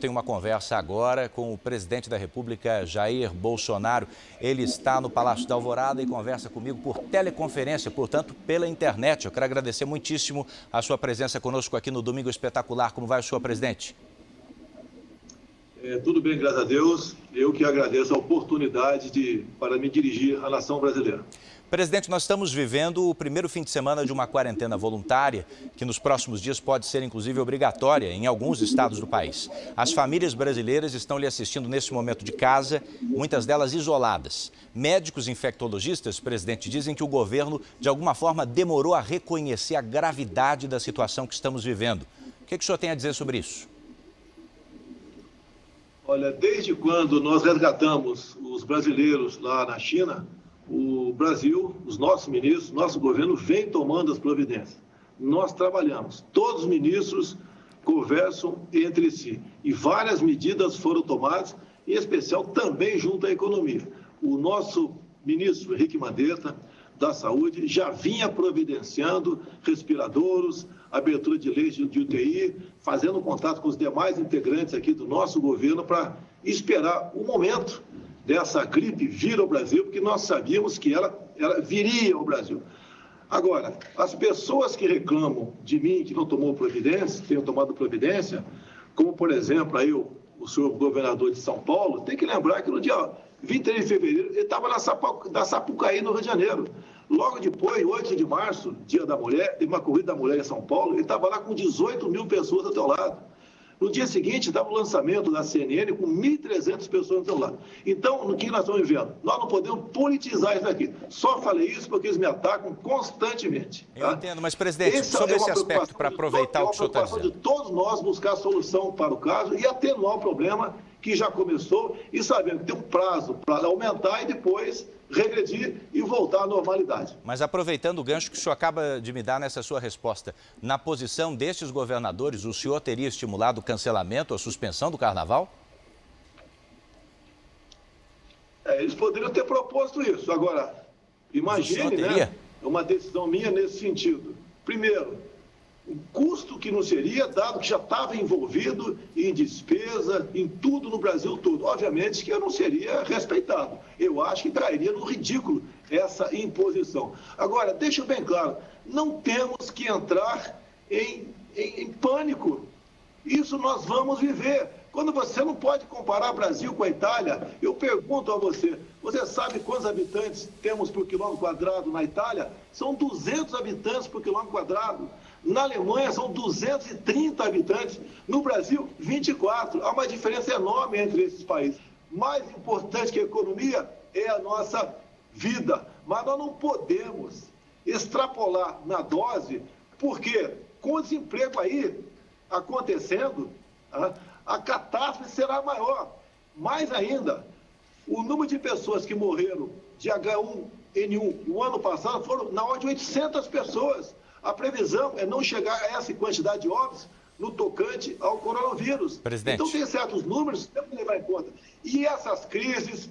Tem uma conversa agora com o presidente da República, Jair Bolsonaro. Ele está no Palácio da Alvorada e conversa comigo por teleconferência, portanto, pela internet. Eu quero agradecer muitíssimo a sua presença conosco aqui no Domingo Espetacular. Como vai o senhor, presidente? Tudo bem, graças a Deus. Eu que agradeço a oportunidade para me dirigir à nação brasileira. Presidente, nós estamos vivendo o primeiro fim de semana de uma quarentena voluntária, que nos próximos dias pode ser inclusive obrigatória em alguns estados do país. As famílias brasileiras estão lhe assistindo nesse momento de casa, muitas delas isoladas. Médicos infectologistas, presidente, dizem que o governo, de alguma forma, demorou a reconhecer a gravidade da situação que estamos vivendo. O que o senhor tem a dizer sobre isso? Olha, desde quando nós resgatamos os brasileiros lá na China, o Brasil, os nossos ministros, nosso governo vem tomando as providências. Nós trabalhamos, todos os ministros conversam entre si e várias medidas foram tomadas, em especial também junto à economia. O nosso ministro Henrique Mandetta, da Saúde, já vinha providenciando respiradores, abertura de leis de UTI, fazendo contato com os demais integrantes aqui do nosso governo para esperar o momento dessa gripe vir ao Brasil, porque nós sabíamos que ela viria ao Brasil. Agora, as pessoas que reclamam de mim, que não tomou providência, tenham tomado providência, como, por exemplo, aí o senhor governador de São Paulo, tem que lembrar que no dia 23 de fevereiro ele estava na Sapucaí, no Rio de Janeiro. Logo depois, 8 de março, dia da mulher, teve uma corrida da mulher em São Paulo, ele estava lá com 18 mil pessoas ao teu lado. No dia seguinte, dava o lançamento da CNN com 1.300 pessoas do seu lado. Então, no que nós estamos vivendo? Nós não podemos politizar isso aqui. Só falei isso porque eles me atacam constantemente. Tá? Eu entendo, mas, presidente, sobre esse aspecto, para aproveitar o que o senhor está dizendo. É uma preocupação de todos nós buscar solução para o caso e atenuar o problema que já começou e sabendo que tem um prazo para aumentar e depois regredir e voltar à normalidade. Mas aproveitando o gancho que o senhor acaba de me dar nessa sua resposta, na posição destes governadores, o senhor teria estimulado o cancelamento, a suspensão do carnaval? Eles poderiam ter proposto isso. Agora, imagine, né, uma decisão minha nesse sentido. Primeiro, o custo que não seria, dado que já estava envolvido em despesa, em tudo no Brasil todo. Obviamente que eu não seria respeitado. Eu acho que cairia no ridículo essa imposição. Agora, deixa bem claro, não temos que entrar em pânico. Isso nós vamos viver. Quando você não pode comparar Brasil com a Itália, eu pergunto a você, você sabe quantos habitantes temos por quilômetro quadrado na Itália? São 200 habitantes por quilômetro quadrado. Na Alemanha são 230 habitantes, no Brasil 24. Há uma diferença enorme entre esses países. Mais importante que a economia é a nossa vida, mas nós não podemos extrapolar na dose, porque com o desemprego aí acontecendo, a catástrofe será maior. Mais ainda, o número de pessoas que morreram de H1N1 no ano passado foram na ordem de 800 pessoas. A previsão é não chegar a essa quantidade de óbitos no tocante ao coronavírus. Presidente. Então, tem certos números que temos que levar em conta. E essas crises,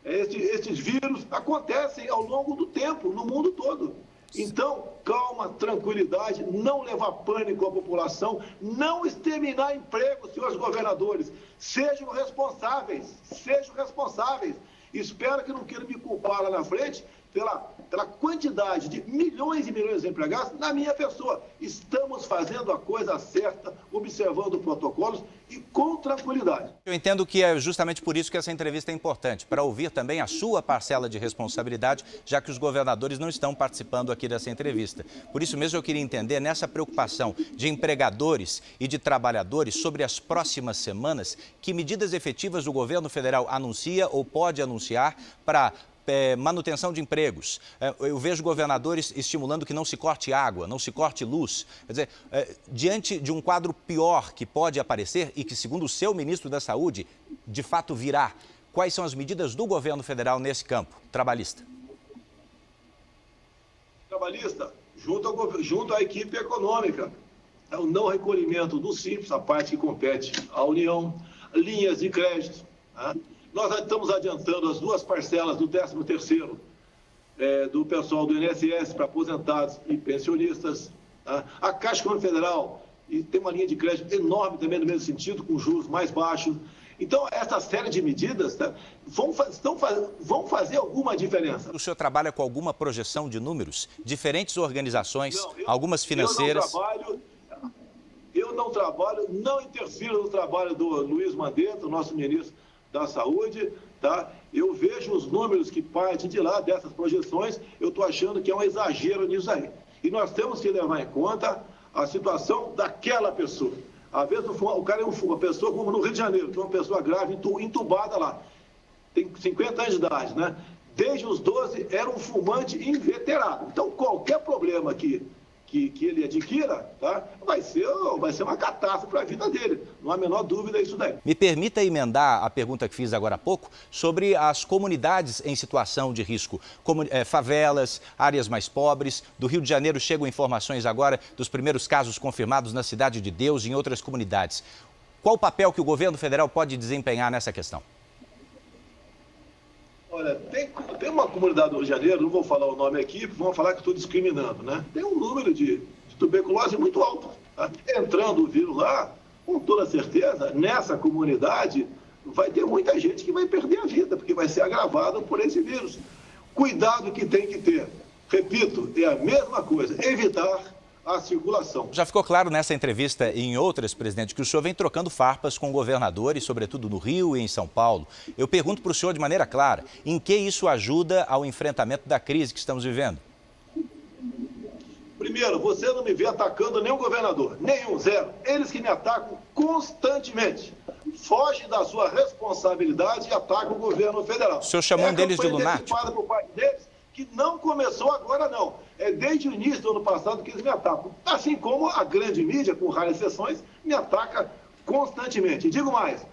esses vírus acontecem ao longo do tempo, no mundo todo. Então, calma, tranquilidade, não levar pânico à população, não exterminar empregos, senhores governadores. Sejam responsáveis, sejam responsáveis. Espero que não queiram me culpar lá na frente pela quantidade de milhões e milhões de empregados na minha pessoa. Estamos fazendo a coisa certa, observando protocolos e com tranquilidade. Eu entendo que é justamente por isso que essa entrevista é importante, para ouvir também a sua parcela de responsabilidade, já que os governadores não estão participando aqui dessa entrevista. Por isso mesmo eu queria entender, nessa preocupação de empregadores e de trabalhadores sobre as próximas semanas, que medidas efetivas o governo federal anuncia ou pode anunciar para manutenção de empregos. Eu vejo governadores estimulando que não se corte água, não se corte luz. Quer dizer, diante de um quadro pior que pode aparecer e que, segundo o seu ministro da Saúde, de fato virá, quais são as medidas do governo federal nesse campo trabalhista? Trabalhista, junto à equipe econômica. É o não recolhimento do Simples, a parte que compete à União, linhas de crédito. Nós estamos adiantando as 2 parcelas do 13º do pessoal do INSS para aposentados e pensionistas. A Caixa Econômica Federal e tem uma linha de crédito enorme também no mesmo sentido, com juros mais baixos. Então, essa série de medidas, tá, vão fazer alguma diferença. O senhor trabalha com alguma projeção de números? Diferentes organizações, algumas financeiras... Eu não trabalho, não interfiro no trabalho do Luiz Mandetta, nosso ministro da Saúde, tá? Eu vejo os números que partem de lá, dessas projeções, eu estou achando que é um exagero nisso aí. E nós temos que levar em conta a situação daquela pessoa. Às vezes o cara é uma pessoa, como no Rio de Janeiro, que é uma pessoa grave, entubada lá, tem 50 anos de idade, né? Desde os 12 era um fumante inveterado. Então, qualquer problema que ele adquira, tá, vai ser uma catástrofe para a vida dele. Não há a menor dúvida isso daí. Me permita emendar a pergunta que fiz agora há pouco sobre as comunidades em situação de risco. Favelas, áreas mais pobres. Do Rio de Janeiro chegam informações agora dos primeiros casos confirmados na Cidade de Deus e em outras comunidades. Qual o papel que o governo federal pode desempenhar nessa questão? Olha, tem uma comunidade do Rio de Janeiro, não vou falar o nome aqui, vão falar que estou discriminando, né? Tem um número de tuberculose muito alto. Tá? Entrando o vírus lá, com toda certeza, nessa comunidade, vai ter muita gente que vai perder a vida, porque vai ser agravada por esse vírus. Cuidado que tem que ter. Repito, é a mesma coisa, evitar a circulação. Já ficou claro nessa entrevista e em outras, presidente, que o senhor vem trocando farpas com governadores, sobretudo no Rio e em São Paulo. Eu pergunto para o senhor de maneira clara, em que isso ajuda ao enfrentamento da crise que estamos vivendo? Primeiro, você não me vê atacando nenhum governador, nenhum, zero. Eles que me atacam constantemente. Fogem da sua responsabilidade e atacam o governo federal. O senhor chamou um deles de lunático? Por parte deles, que não começou agora, não. É desde o início do ano passado que eles me atacam. Assim como a grande mídia, com raras exceções, me ataca constantemente. E digo mais,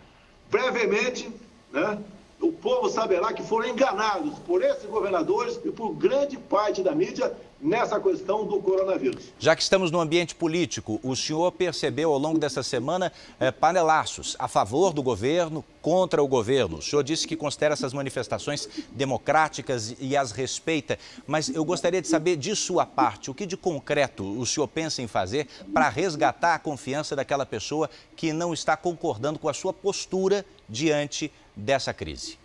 brevemente, né, o povo saberá que foram enganados por esses governadores e por grande parte da mídia nessa questão do coronavírus. Já que estamos no ambiente político, o senhor percebeu ao longo dessa semana panelaços a favor do governo, contra o governo. O senhor disse que considera essas manifestações democráticas e as respeita, mas eu gostaria de saber de sua parte, o que de concreto o senhor pensa em fazer para resgatar a confiança daquela pessoa que não está concordando com a sua postura diante dessa crise?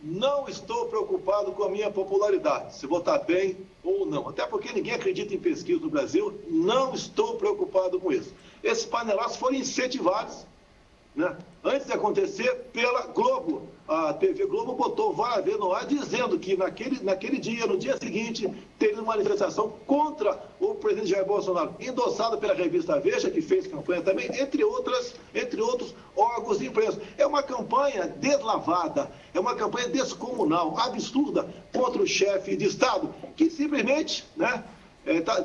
Não estou preocupado com a minha popularidade, se vou estar bem ou não. Até porque ninguém acredita em pesquisa no Brasil, não estou preocupado com isso. Esses panelaços foram incentivados, né, antes de acontecer pela Globo. A TV Globo botou várias vezes no ar dizendo que naquele dia, no dia seguinte, teria uma manifestação contra o presidente Jair Bolsonaro, endossada pela revista Veja, que fez campanha também, entre outros órgãos de imprensa. É uma campanha deslavada, é uma campanha descomunal, absurda, contra o chefe de Estado, que simplesmente, né,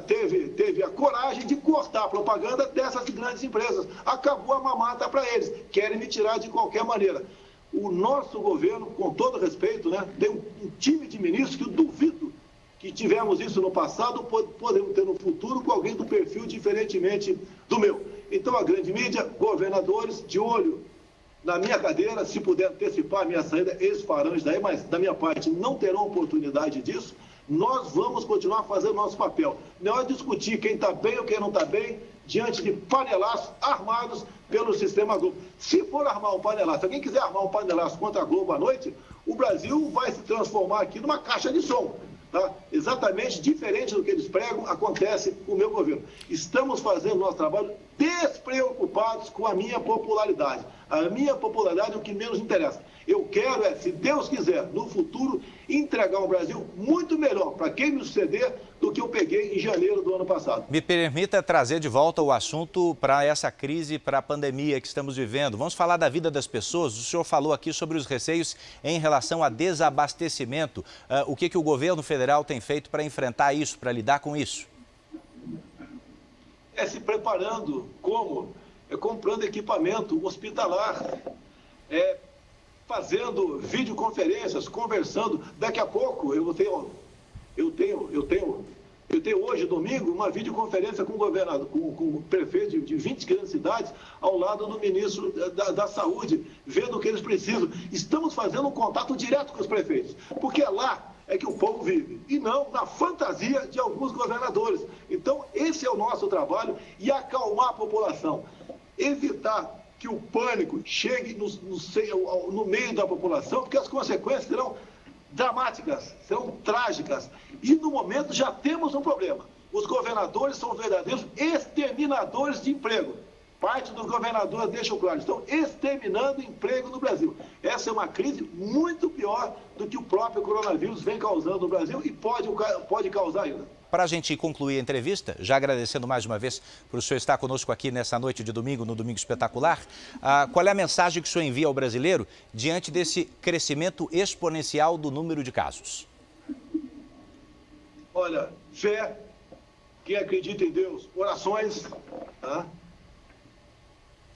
teve a coragem de cortar a propaganda dessas grandes empresas. Acabou a mamata para eles, querem me tirar de qualquer maneira. O nosso governo, com todo respeito, né, tem um time de ministros que eu duvido que tivemos isso no passado, podemos ter no futuro com alguém do perfil diferentemente do meu. Então, a grande mídia, governadores, de olho na minha cadeira, se puder antecipar a minha saída, eles farão isso daí, mas da minha parte não terão oportunidade disso. Nós vamos continuar fazendo nosso papel. Não é discutir quem está bem ou quem não está bem diante de panelaços armados pelo sistema Globo. Se for armar um panelaço, se alguém quiser armar um panelaço contra a Globo à noite, o Brasil vai se transformar aqui numa caixa de som. Tá? Exatamente diferente do que eles pregam, acontece com o meu governo. Estamos fazendo nosso trabalho despreocupados com a minha popularidade. A minha popularidade é o que menos interessa. Eu quero, se Deus quiser, no futuro, entregar um Brasil muito melhor para quem me suceder do que eu peguei em janeiro do ano passado. Me permita trazer de volta o assunto para essa crise, para a pandemia que estamos vivendo. Vamos falar da vida das pessoas. O senhor falou aqui sobre os receios em relação a desabastecimento. O que o governo federal tem feito para enfrentar isso, para lidar com isso? Se preparando, como? Comprando equipamento hospitalar, fazendo videoconferências, conversando. Daqui a pouco eu tenho hoje, domingo, uma videoconferência com o governador, com o prefeito de 20 grandes cidades, ao lado do ministro da Saúde, vendo o que eles precisam. Estamos fazendo um contato direto com os prefeitos, porque lá é que o povo vive, e não na fantasia de alguns governadores. Então, esse é o nosso trabalho, e acalmar a população. Evitar que o pânico chegue no meio da população, porque as consequências serão dramáticas, serão trágicas. E, no momento, já temos um problema. Os governadores são verdadeiros exterminadores de emprego. Parte dos governadores deixam claro, estão exterminando emprego no Brasil. Essa é uma crise muito pior do que o próprio coronavírus vem causando no Brasil e pode causar ainda. Para a gente concluir a entrevista, já agradecendo mais uma vez por o senhor estar conosco aqui nessa noite de domingo, no Domingo Espetacular, qual é a mensagem que o senhor envia ao brasileiro diante desse crescimento exponencial do número de casos? Olha, fé, quem acredita em Deus, orações, tá?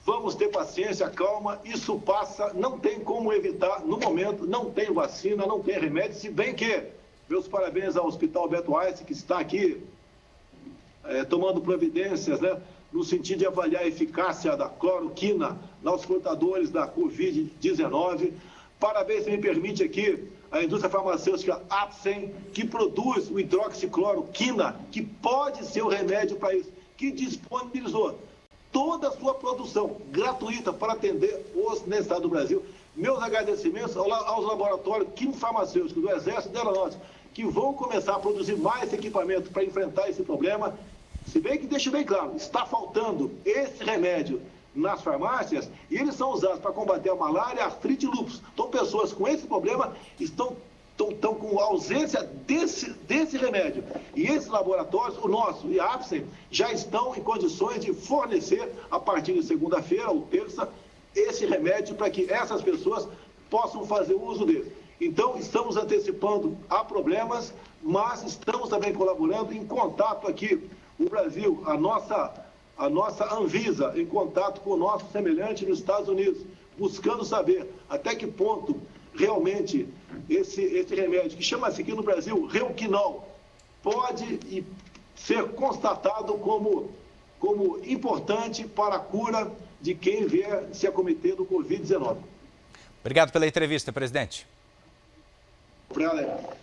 Vamos ter paciência, calma, isso passa, não tem como evitar, no momento, não tem vacina, não tem remédio, se bem que, meus parabéns ao Hospital Beto Einstein, que está aqui tomando providências, né, no sentido de avaliar a eficácia da cloroquina nos portadores da Covid-19. Parabéns, se me permite aqui, a indústria farmacêutica Apsen, que produz o hidroxicloroquina, que pode ser o remédio para isso, que disponibilizou toda a sua produção gratuita para atender os necessitados do Brasil. Meus agradecimentos aos laboratórios químico-farmacêuticos do Exército e da Aeronáutica, que vão começar a produzir mais equipamento para enfrentar esse problema. Se bem que, deixe bem claro, está faltando esse remédio nas farmácias e eles são usados para combater a malária, a artrite e lúpus. Então, pessoas com esse problema estão com ausência desse remédio. E esses laboratórios, o nosso e a Apsen, já estão em condições de fornecer, a partir de segunda-feira ou terça, esse remédio para que essas pessoas possam fazer uso dele. Então, estamos antecipando a problemas, mas estamos também colaborando em contato aqui, o Brasil, a nossa Anvisa, em contato com o nosso semelhante nos Estados Unidos, buscando saber até que ponto realmente esse remédio, que chama-se aqui no Brasil Reuquinol, pode ser constatado como importante para a cura de quem vier se acometer do Covid-19. Obrigado pela entrevista, presidente. Obrigado.